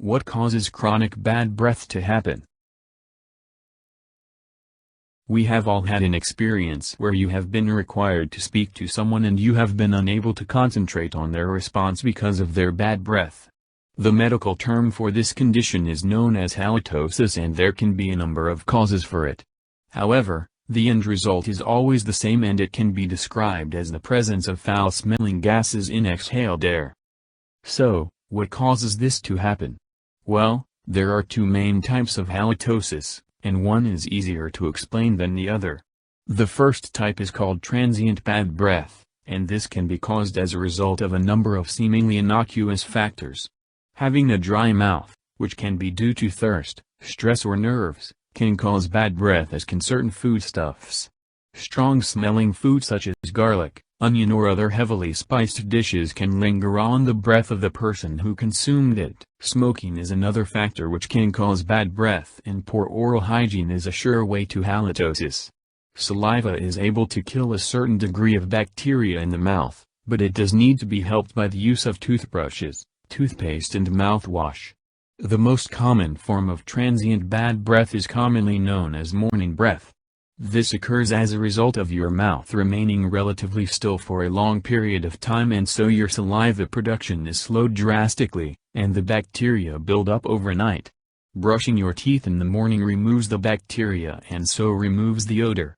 What causes chronic bad breath to happen? We have all had an experience where you have been required to speak to someone and you have been unable to concentrate on their response because of their bad breath. The medical term for this condition is known as halitosis, and there can be a number of causes for it. However, the end result is always the same, and it can be described as the presence of foul-smelling gases in exhaled air. So, what causes this to happen? Well, there are two main types of halitosis, and one is easier to explain than the other. The first type is called transient bad breath, and this can be caused as a result of a number of seemingly innocuous factors. Having a dry mouth, which can be due to thirst, stress or nerves, can cause bad breath, as can certain foodstuffs. Strong-smelling food such as garlic, onion or other heavily spiced dishes can linger on the breath of the person who consumed it. Smoking is another factor which can cause bad breath, and poor oral hygiene is a sure way to halitosis. Saliva is able to kill a certain degree of bacteria in the mouth, but it does need to be helped by the use of toothbrushes, toothpaste and mouthwash. The most common form of transient bad breath is commonly known as morning breath. This occurs as a result of your mouth remaining relatively still for a long period of time, and so your saliva production is slowed drastically, and the bacteria build up overnight. Brushing your teeth in the morning removes the bacteria and so removes the odor.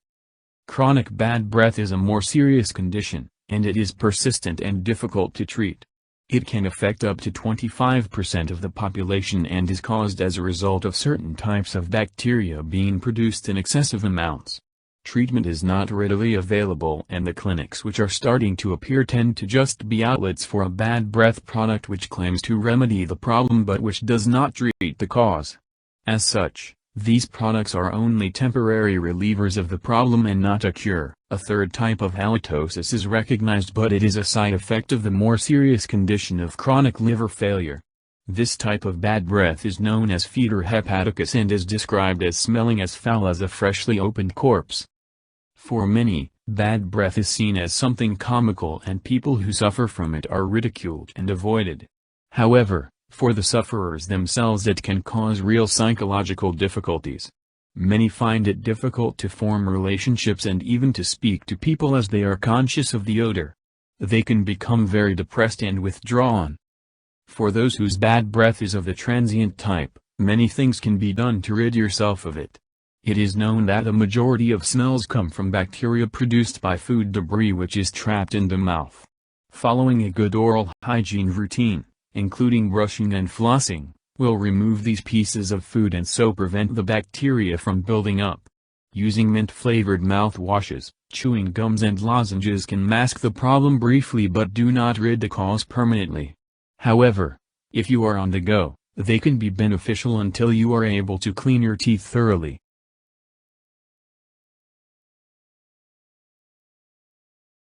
Chronic bad breath is a more serious condition, and it is persistent and difficult to treat. It can affect up to 25% of the population and is caused as a result of certain types of bacteria being produced in excessive amounts. Treatment is not readily available, and the clinics which are starting to appear tend to just be outlets for a bad breath product which claims to remedy the problem but which does not treat the cause. As such, these products are only temporary relievers of the problem and not a cure. A third type of halitosis is recognized, but it is a side effect of the more serious condition of chronic liver failure. This type of bad breath is known as fetor hepaticus and is described as smelling as foul as a freshly opened corpse. For many, bad breath is seen as something comical, and people who suffer from it are ridiculed and avoided. However, for the sufferers themselves it can cause real psychological difficulties. Many find it difficult to form relationships and even to speak to people as they are conscious of the odor. They can become very depressed and withdrawn. For those whose bad breath is of the transient type, many things can be done to rid yourself of it. It is known that a majority of smells come from bacteria produced by food debris which is trapped in the mouth. Following a good oral hygiene routine, including brushing and flossing, will remove these pieces of food and so prevent the bacteria from building up. Using mint-flavored mouthwashes, chewing gums and lozenges can mask the problem briefly but do not rid the cause permanently. However, if you are on the go, they can be beneficial until you are able to clean your teeth thoroughly.